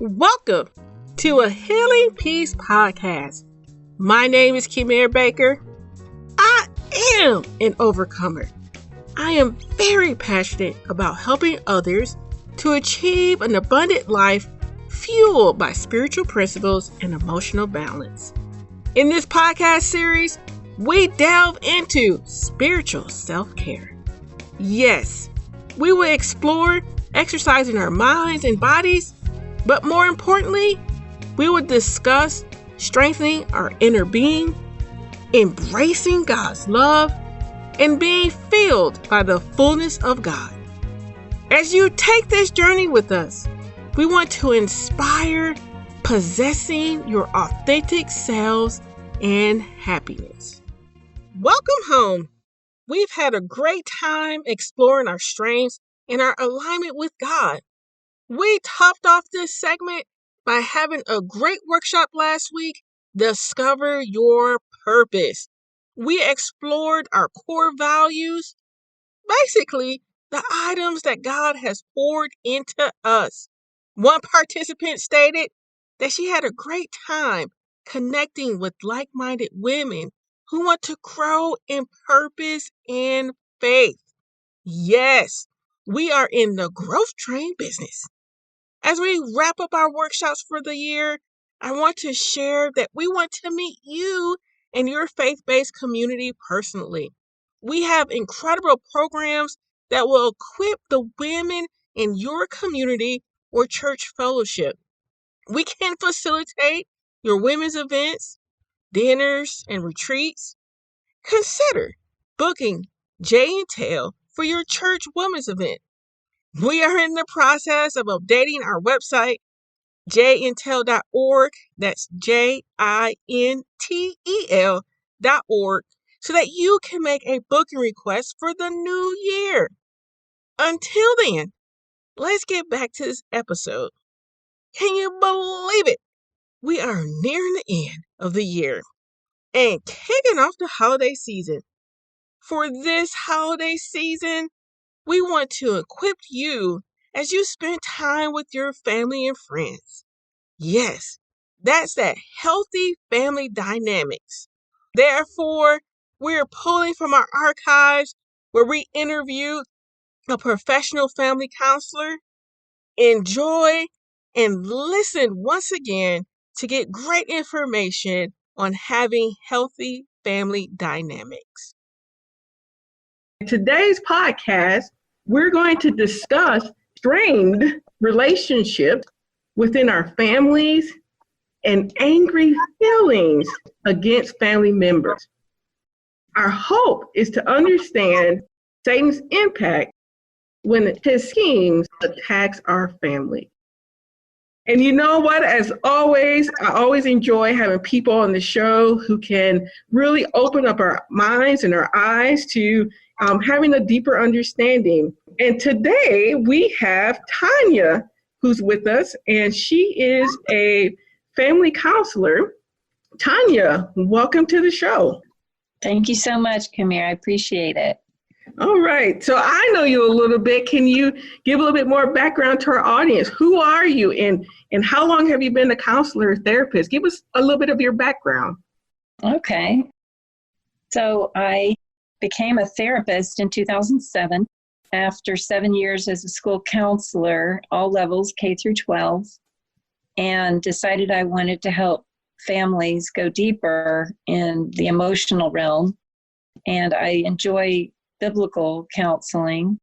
Welcome to a Healing Peace podcast. My name is Kimera Baker. I am an overcomer. I am very passionate about helping others to achieve an abundant life fueled by spiritual principles and emotional balance. In this podcast series, we delve into spiritual self-care. Yes, we will explore exercising our minds and bodies, but more importantly, we will discuss strengthening our inner being, embracing God's love, and being filled by the fullness of God. As you take this journey with us, we want to inspire possessing your authentic selves and happiness. Welcome home. We've had a great time exploring our strengths and our alignment with God. We topped off this segment by having a great workshop last week, Discover Your Purpose. We explored our core values, basically the items that God has poured into us. One participant stated that she had a great time connecting with like-minded women who want to grow in purpose and faith. Yes, we are in the growth train business. As we wrap up our workshops for the year, I want to share that we want to meet you and your faith-based community personally. We have incredible programs that will equip the women in your community or church fellowship. We can facilitate your women's events, dinners, and retreats. Consider booking JIntel for your church women's event. We are in the process of updating our website, JIntel.org. That's JINTEL.org, so that you can make a booking request for the new year. Until then, let's get back to this episode. Can you believe it? We are nearing the end of the year and kicking off the holiday season. For this holiday season, we want to equip you as you spend time with your family and friends. Yes, that's that healthy family dynamics. Therefore, we're pulling from our archives where we interviewed a professional family counselor. Enjoy and listen once again to get great information on having healthy family dynamics. In today's podcast, we're going to discuss strained relationships within our families and angry feelings against family members. Our hope is to understand Satan's impact when his schemes attacks our family. And you know what? As always, I always enjoy having people on the show who can really open up our minds and our eyes to having a deeper understanding. And today we have Tanya, who's with us, and she is a family counselor. Tanya, welcome to the show. Thank you so much, Kamir. I appreciate it. All right. So I know you a little bit. Can you give a little bit more background to our audience? Who are you and how long have you been a counselor or therapist? Give us a little bit of your background. Okay. So I became a therapist in 2007 after 7 years as a school counselor, all levels, K through 12, and decided I wanted to help families go deeper in the emotional realm. And I enjoy biblical counseling,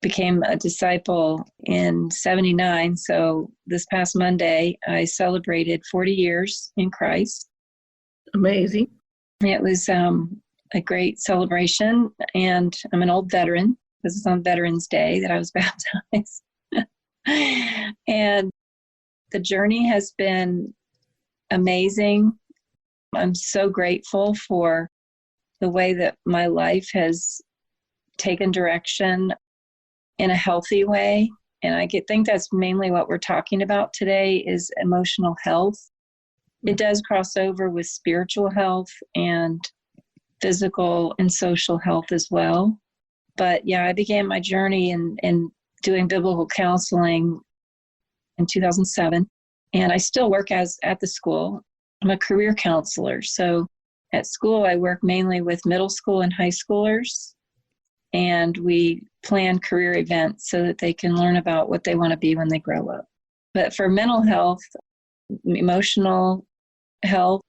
became a disciple in 79. So this past Monday, I celebrated 40 years in Christ. Amazing. It was a great celebration, and I'm an old veteran. This is on Veterans Day that I was baptized. And the journey has been amazing. I'm so grateful for the way that my life has taken direction in a healthy way. And I think that's mainly what we're talking about today is emotional health. It does cross over with spiritual health and physical and social health as well. But yeah, I began my journey in doing biblical counseling in 2007. And I still work at the school. I'm a career counselor. So at school, I work mainly with middle school and high schoolers. And we plan career events so that they can learn about what they want to be when they grow up. But for mental health, emotional health,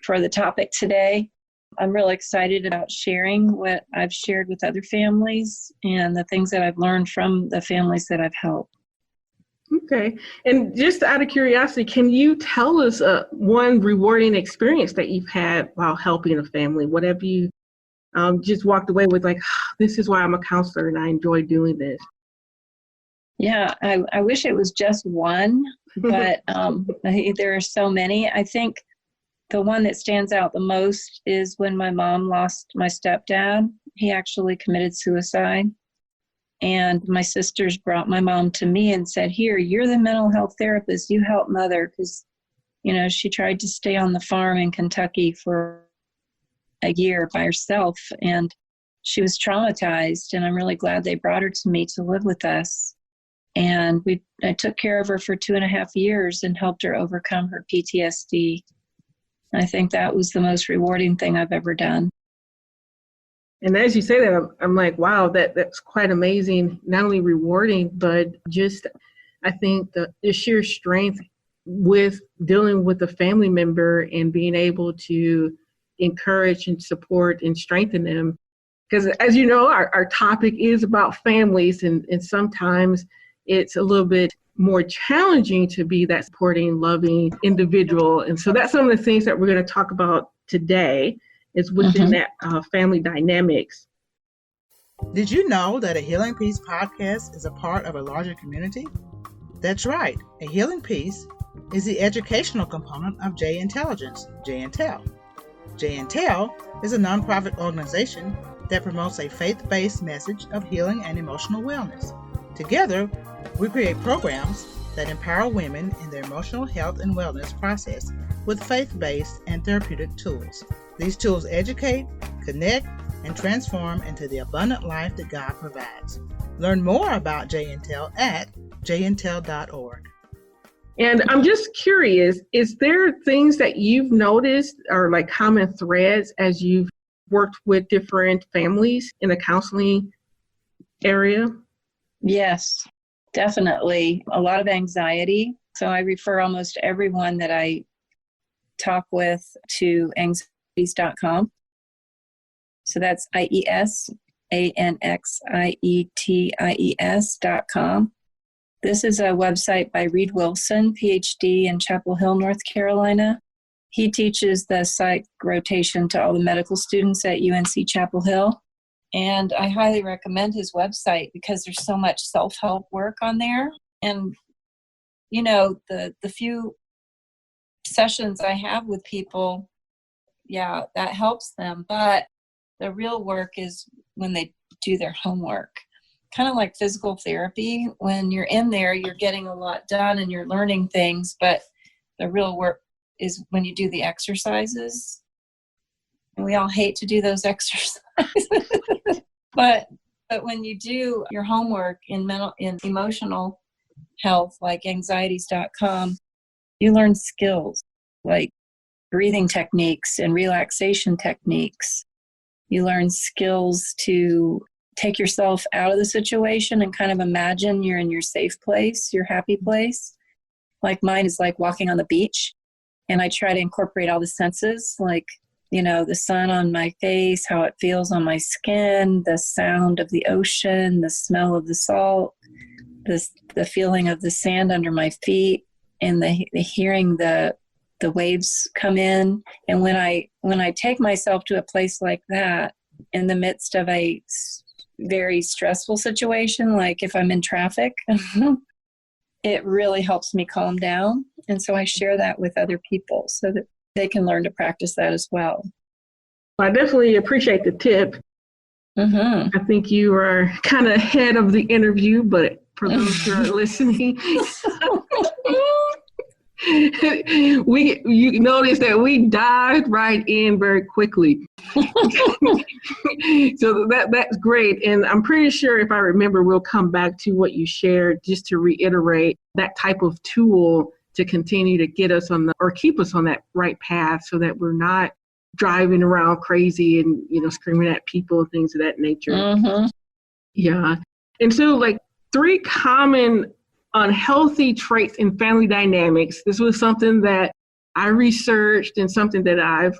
for the topic today, I'm really excited about sharing what I've shared with other families and the things that I've learned from the families that I've helped. Okay. And just out of curiosity, can you tell us one rewarding experience that you've had while helping a family? What have you just walked away with, like, this is why I'm a counselor and I enjoy doing this? Yeah, I wish it was just one, but there are so many. I think the one that stands out the most is when my mom lost my stepdad. He actually committed suicide. And my sisters brought my mom to me and said, here, you're the mental health therapist. You help mother, because, she tried to stay on the farm in Kentucky for a year by herself. And she was traumatized. And I'm really glad they brought her to me to live with us. And I took care of her for 2.5 years and helped her overcome her PTSD. I think that was the most rewarding thing I've ever done. And as you say that, I'm like, wow, that's quite amazing. Not only rewarding, but just, I think the sheer strength with dealing with a family member and being able to encourage and support and strengthen them. Because as you know, our topic is about families, and sometimes it's a little bit more challenging to be that supporting, loving individual. And so that's some of the things that we're going to talk about today, is within that family dynamics. Did you know that a Healing Peace podcast is a part of a larger community? That's right. A Healing Peace is the educational component of JIntel. JIntel is a nonprofit organization that promotes a faith-based message of healing and emotional wellness. Together, we create programs that empower women in their emotional health and wellness process with faith-based and therapeutic tools. These tools educate, connect, and transform into the abundant life that God provides. Learn more about JIntel at JIntel.org. And I'm just curious, is there things that you've noticed or like common threads as you've worked with different families in the counseling area? Yes, definitely. A lot of anxiety. So I refer almost everyone that I talk with to anxieties.com. So that's IESANXIETIES.com. This is a website by Reed Wilson, PhD in Chapel Hill, North Carolina. He teaches the psych rotation to all the medical students at UNC Chapel Hill. And I highly recommend his website because there's so much self-help work on there. And, the few sessions I have with people, yeah, that helps them. But the real work is when they do their homework. Kind of like physical therapy. When you're in there, you're getting a lot done and you're learning things. But the real work is when you do the exercises. And we all hate to do those exercises. But when you do your homework in emotional health, like anxieties.com, you learn skills like breathing techniques and relaxation techniques. You learn skills to take yourself out of the situation and kind of imagine you're in your safe place, your happy place. Like mine is like walking on the beach. And I try to incorporate all the senses, like, the sun on my face, how it feels on my skin, the sound of the ocean, the smell of the salt, the feeling of the sand under my feet, and the hearing the waves come in. And when I take myself to a place like that in the midst of a very stressful situation, like if I'm in traffic, it really helps me calm down. And so I share that with other people so that they can learn to practice that as well. I definitely appreciate the tip. I think you are kind of ahead of the interview, but for those who are listening, you notice that we dived right in very quickly. So that's great. And I'm pretty sure, if I remember, we'll come back to what you shared just to reiterate that type of tool to continue to get us on or keep us on that right path so that we're not driving around crazy and, screaming at people and things of that nature. Mm-hmm. Yeah. And so like 3 common unhealthy traits in family dynamics. This was something that I researched and something that I've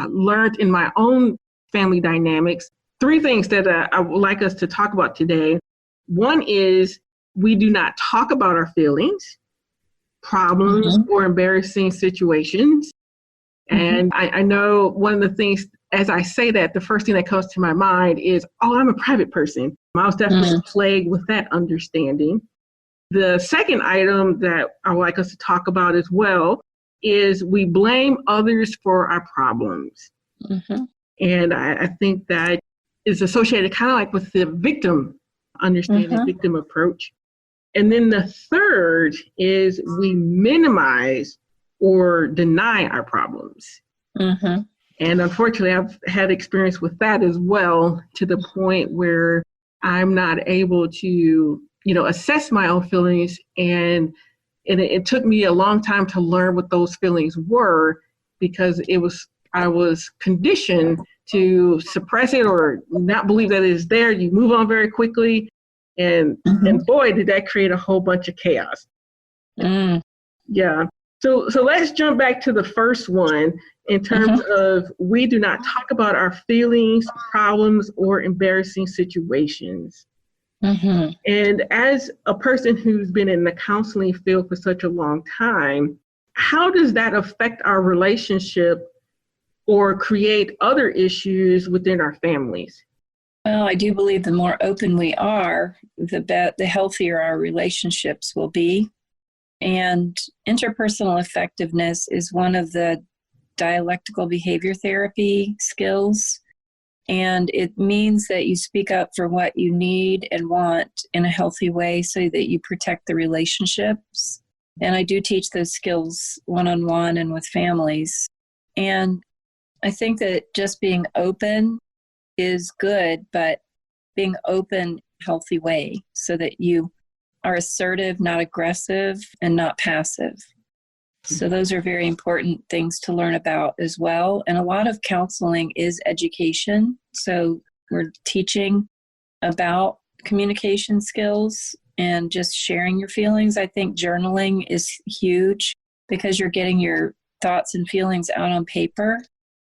learned in my own family dynamics. 3 things that I would like us to talk about today. One is we do not talk about our feelings, problems, or embarrassing situations. And I know one of the things, as I say that, the first thing that comes to my mind is, I'm a private person. I was definitely plagued with that understanding. The second item that I would like us to talk about as well is we blame others for our problems. And I think that is associated kind of like with the victim understanding, victim approach. And then the third is we minimize or deny our problems. And unfortunately, I've had experience with that as well, to the point where I'm not able to, assess my own feelings. And it took me a long time to learn what those feelings were, because I was conditioned to suppress it or not believe that it is there. You move on very quickly. And boy, did that create a whole bunch of chaos. Yeah. So let's jump back to the first one in terms of we do not talk about our feelings, problems, or embarrassing situations. And as a person who's been in the counseling field for such a long time, how does that affect our relationship or create other issues within our families? Well, I do believe the more open we are, the healthier our relationships will be. And interpersonal effectiveness is one of the dialectical behavior therapy skills. And it means that you speak up for what you need and want in a healthy way so that you protect the relationships. And I do teach those skills one-on-one and with families. And I think that just being open is good, but being open in a healthy way so that you are assertive, not aggressive, and not passive. So those are very important things to learn about as well. And a lot of counseling is education. So we're teaching about communication skills and just sharing your feelings. I think journaling is huge because you're getting your thoughts and feelings out on paper.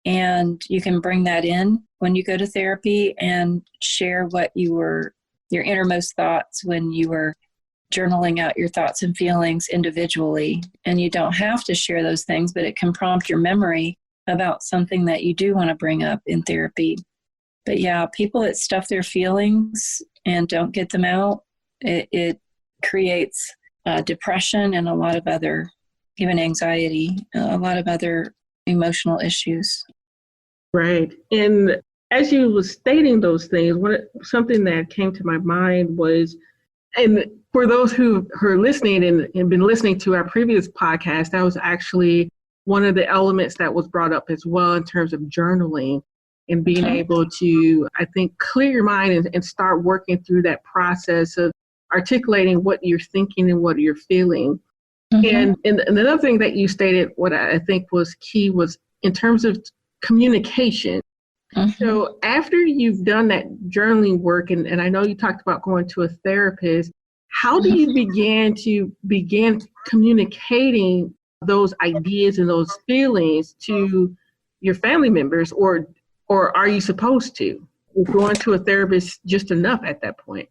And you can bring that in when you go to therapy and share what your innermost thoughts when you were journaling out your thoughts and feelings individually. And you don't have to share those things, but it can prompt your memory about something that you do want to bring up in therapy. But yeah, people that stuff their feelings and don't get them out, it creates depression and a lot of other, even anxiety, a lot of other emotional issues. Right. And as you were stating those things, something that came to my mind was, and for those who are listening and been listening to our previous podcast, that was actually one of the elements that was brought up as well in terms of journaling and being able to, I think, clear your mind and start working through that process of articulating what you're thinking and what you're feeling. And another thing that you stated, what I think was key, was in terms of communication. So after you've done that journaling work, and I know you talked about going to a therapist, how do you begin communicating those ideas and those feelings to your family members, or are you supposed to? Or going to a therapist just enough at that point?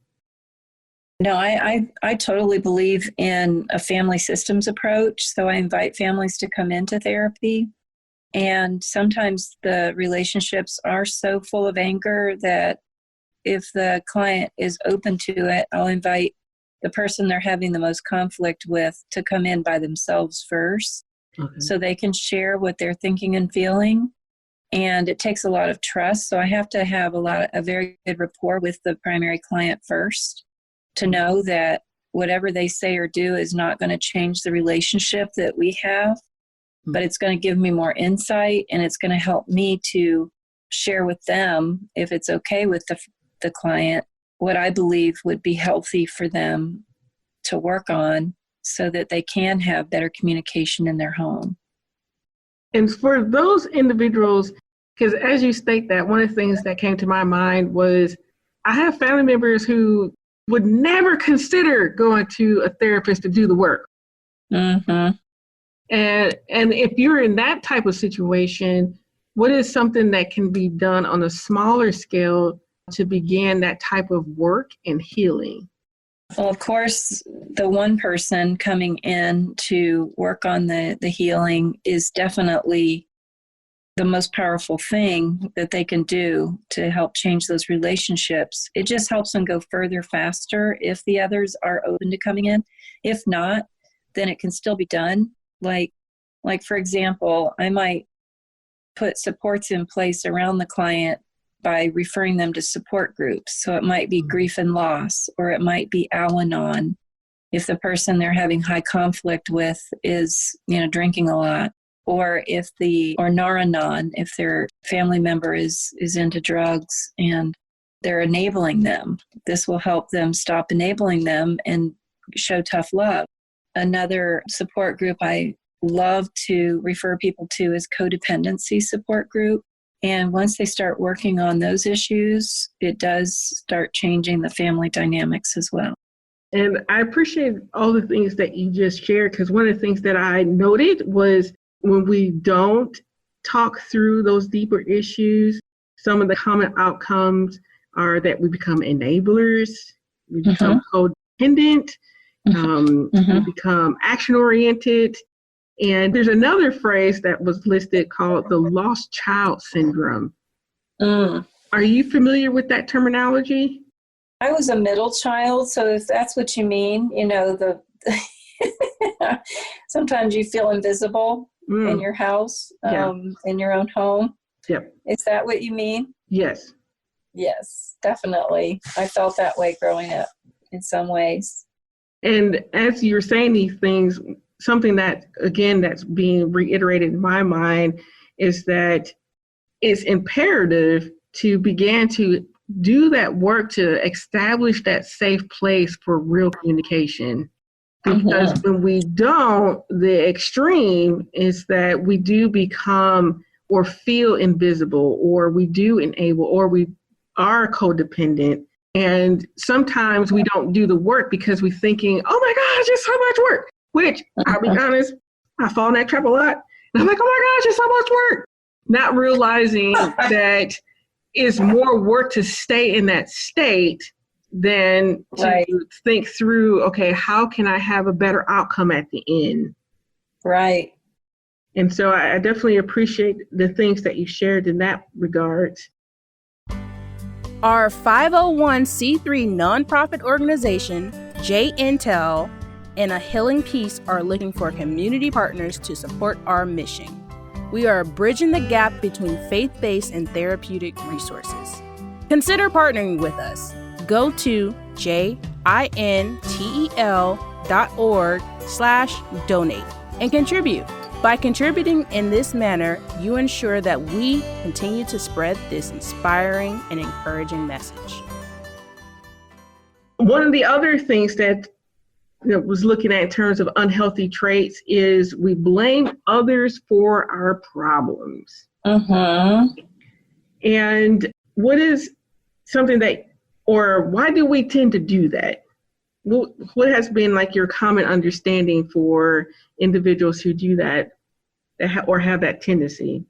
No, I totally believe in a family systems approach. So I invite families to come into therapy. And sometimes the relationships are so full of anger that if the client is open to it, I'll invite the person they're having the most conflict with to come in by themselves first, so they can share what they're thinking and feeling. And it takes a lot of trust. So I have to have a very good rapport with the primary client first to know that whatever they say or do is not going to change the relationship that we have, but it's going to give me more insight, and it's going to help me to share with them, if it's okay with the client, what I believe would be healthy for them to work on so that they can have better communication in their home. And for those individuals, because as you state that, one of the things that came to my mind was I have family members who would never consider going to a therapist to do the work. Mm-hmm. And if you're in that type of situation, what is something that can be done on a smaller scale to begin that type of work and healing? Well, of course, the one person coming in to work on the healing is definitely the most powerful thing that they can do to help change those relationships. It just helps them go further faster if the others are open to coming in. If not, then it can still be done. Like for example, I might put supports in place around the client by referring them to support groups. So it might be grief and loss, or it might be Al-Anon if the person they're having high conflict with is, drinking a lot, or Nar-Anon if their family member is into drugs and they're enabling them. This will help them stop enabling them and show tough love. Another support group I love to refer people to is codependency support group. And once they start working on those issues, it does start changing the family dynamics as well. And I appreciate all the things that you just shared, because one of the things that I noted was when we don't talk through those deeper issues, some of the common outcomes are that we become enablers, we become codependent, we become action-oriented. And there's another phrase that was listed called the lost child syndrome. Are you familiar with that terminology? I was a middle child, so if that's what you mean, sometimes you feel invisible in your house, in your own home. Yep. Is that what you mean? Yes. Yes, definitely. I felt that way growing up in some ways. And as you're saying these things, something that, again, that's being reiterated in my mind is that it's imperative to begin to do that work to establish that safe place for real communication. Because when we don't, the extreme is that we do become or feel invisible, or we do enable, or we are codependent. And sometimes we don't do the work because we're thinking, oh my gosh, it's so much work. Which, I'll be honest, I fall in that trap a lot. And I'm like, oh my gosh, it's so much work. Not realizing that it's more work to stay in that state than to think through, okay, how can I have a better outcome at the end? Right. And so I definitely appreciate the things that you shared in that regard. Our 501c3 nonprofit organization, JIntel, and A Healing Peace are looking for community partners to support our mission. We are bridging the gap between faith-based and therapeutic resources. Consider partnering with us. Go to JINTEL.org/donate and contribute. By contributing in this manner, you ensure that we continue to spread this inspiring and encouraging message. One of the other things that was looking at in terms of unhealthy traits is we blame others for our problems. And what is something that, or why do we tend to do that? What has been like your common understanding for individuals who do that or have that tendency?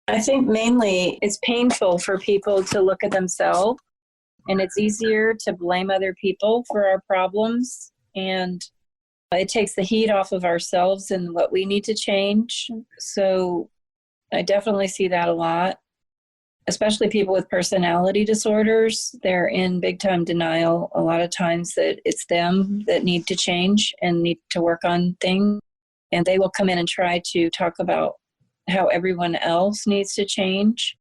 I think mainly it's painful for people to look at themselves, and it's easier to blame other people for our problems. And it takes the heat off of ourselves and what we need to change. So I definitely see that a lot, especially people with personality disorders. They're in big time denial a lot of times that it's them that need to change and need to work on things. And they will come in and try to talk about how everyone else needs to change.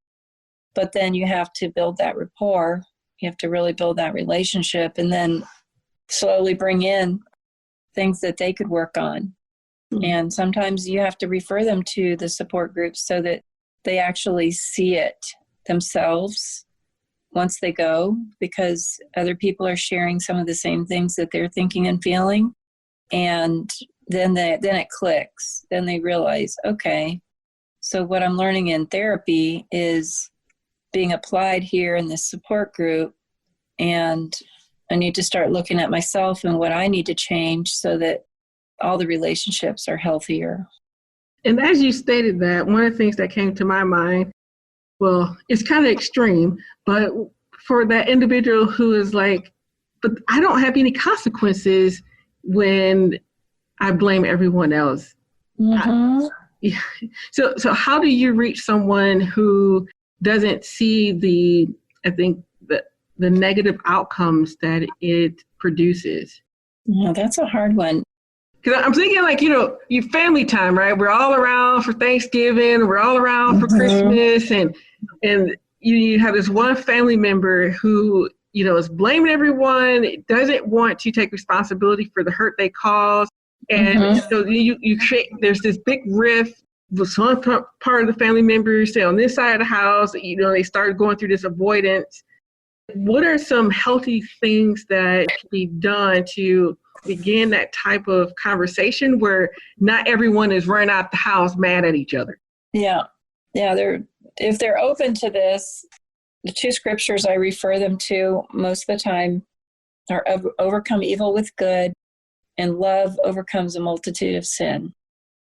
But then you have to build that rapport. You have to really build that relationship and then slowly bring in things that they could work on. And sometimes you have to refer them to the support groups so that they actually see it themselves once they go, because other people are sharing some of the same things that they're thinking and feeling. And then it clicks. Then they realize, okay, so what I'm learning in therapy is being applied here in this support group, and I need to start looking at myself and what I need to change so that all the relationships are healthier. And as you stated that, one of the things that came to my mind, well, it's kind of extreme, but for that individual who is like, but I don't have any consequences when I blame everyone else. Mm-hmm. Yeah. So how do you reach someone who doesn't see the negative outcomes that it produces? No, that's a hard one. Because I'm thinking like, your family time, right? We're all around for Thanksgiving. We're all around for Christmas. And you have this one family member who, is blaming everyone, doesn't want to take responsibility for the hurt they caused. And so you create, there's this big rift with some part of the family members stay on this side of the house. They started going through this avoidance. What are some healthy things that can be done to begin that type of conversation where not everyone is running out the house mad at each other? Yeah. If they're open to this, the two scriptures I refer them to most of the time are overcome evil with good, and love overcomes a multitude of sin.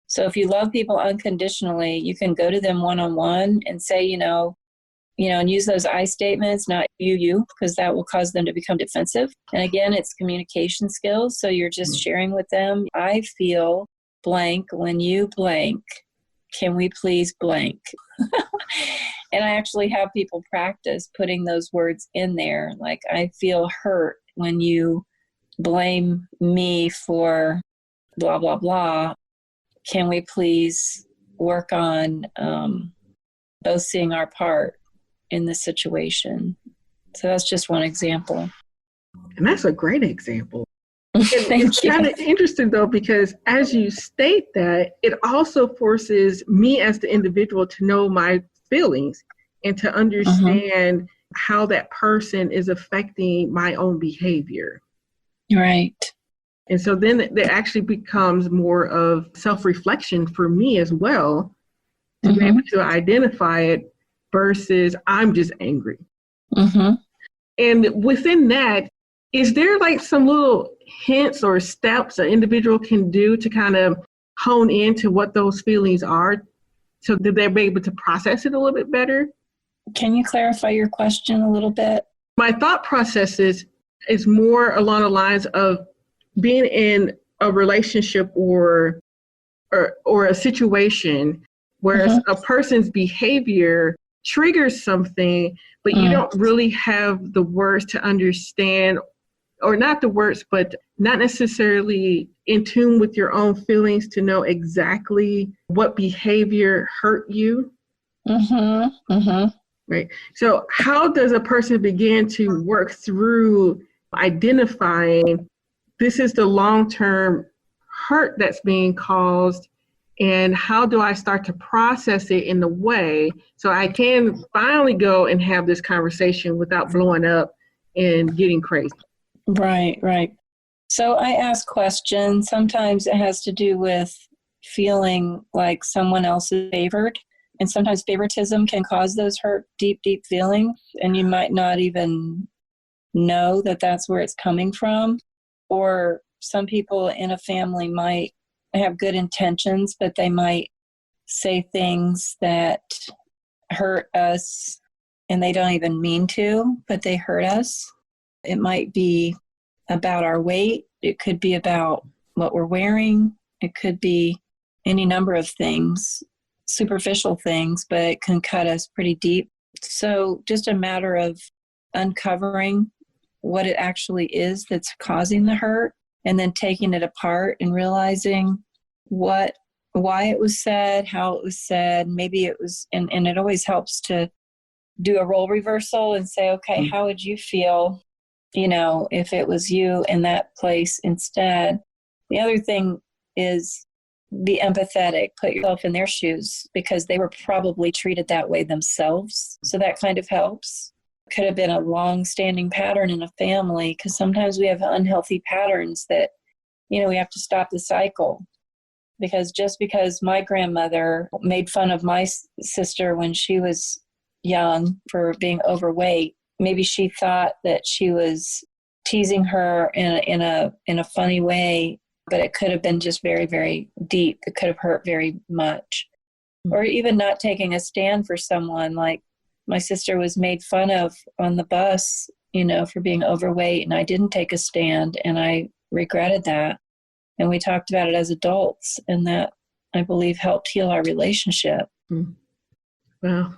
So if you love people unconditionally, you can go to them one-on-one and say, and use those I statements, not you, because that will cause them to become defensive. And again, it's communication skills. So you're just sharing with them, I feel blank when you blank. Can we please blank? And I actually have people practice putting those words in there. Like, I feel hurt when you blame me for blah, blah, blah. Can we please work on both seeing our part in this situation? So that's just one example. And that's a great example. It's kind of interesting, though, because as you state that, it also forces me as the individual to know my feelings and to understand how that person is affecting my own behavior. Right. And so then it actually becomes more of self-reflection for me as well, to be able to identify it versus I'm just angry. And within that, is there like some little hints or steps an individual can do to kind of hone into what those feelings are so that they're able to process it a little bit better? Can you clarify your question a little bit? My thought process is more along the lines of being in a relationship or a situation where a person's behavior triggers something, but you don't really have the words to understand, or not the words, but not necessarily in tune with your own feelings to know exactly what behavior hurt you. Right. So how does a person begin to work through identifying this is the long-term hurt that's being caused, and how do I start to process it in the way so I can finally go and have this conversation without blowing up and getting crazy? Right. So I ask questions. Sometimes it has to do with feeling like someone else is favored. And sometimes favoritism can cause those hurt, deep, deep feelings. And you might not even know that that's where it's coming from. Or some people in a family might have good intentions, but they might say things that hurt us and they don't even mean to, but they hurt us. It might be about our weight. It could be about what we're wearing. It could be any number of things, superficial things, but it can cut us pretty deep. So just a matter of uncovering what it actually is that's causing the hurt, and then taking it apart and realizing why it was said, how it was said. Maybe it was, and it always helps to do a role reversal and say, okay, how would you feel, if it was you in that place instead? The other thing is be empathetic, put yourself in their shoes, because they were probably treated that way themselves. So that kind of helps. Could have been a long-standing pattern in a family, because sometimes we have unhealthy patterns that we have to stop the cycle. Because just because my grandmother made fun of my sister when she was young for being overweight, maybe she thought that she was teasing her in a funny way, but it could have been just very, very deep. It could have hurt very much. Or even not taking a stand for someone. Like my sister was made fun of on the bus, for being overweight, and I didn't take a stand, and I regretted that. And we talked about it as adults, and that, I believe, helped heal our relationship. Wow.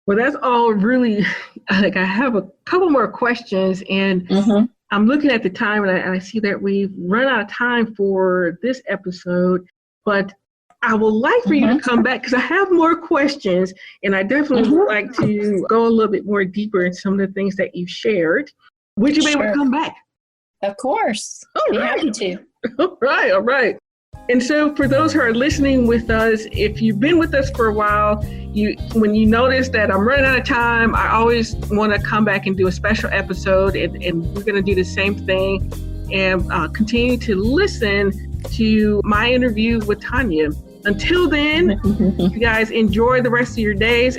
Well, that's all really, I have a couple more questions, and I'm looking at the time, and I see that we've run out of time for this episode, but I would like for you to come back because I have more questions, and I definitely would like to go a little bit more deeper in some of the things that you've shared. Would you be able to come back? Of course. All right. Happy to. All right. And so for those who are listening with us, if you've been with us for a while, when you notice that I'm running out of time, I always want to come back and do a special episode, and we're going to do the same thing and continue to listen to my interview with Tanya. Until then, you guys enjoy the rest of your days.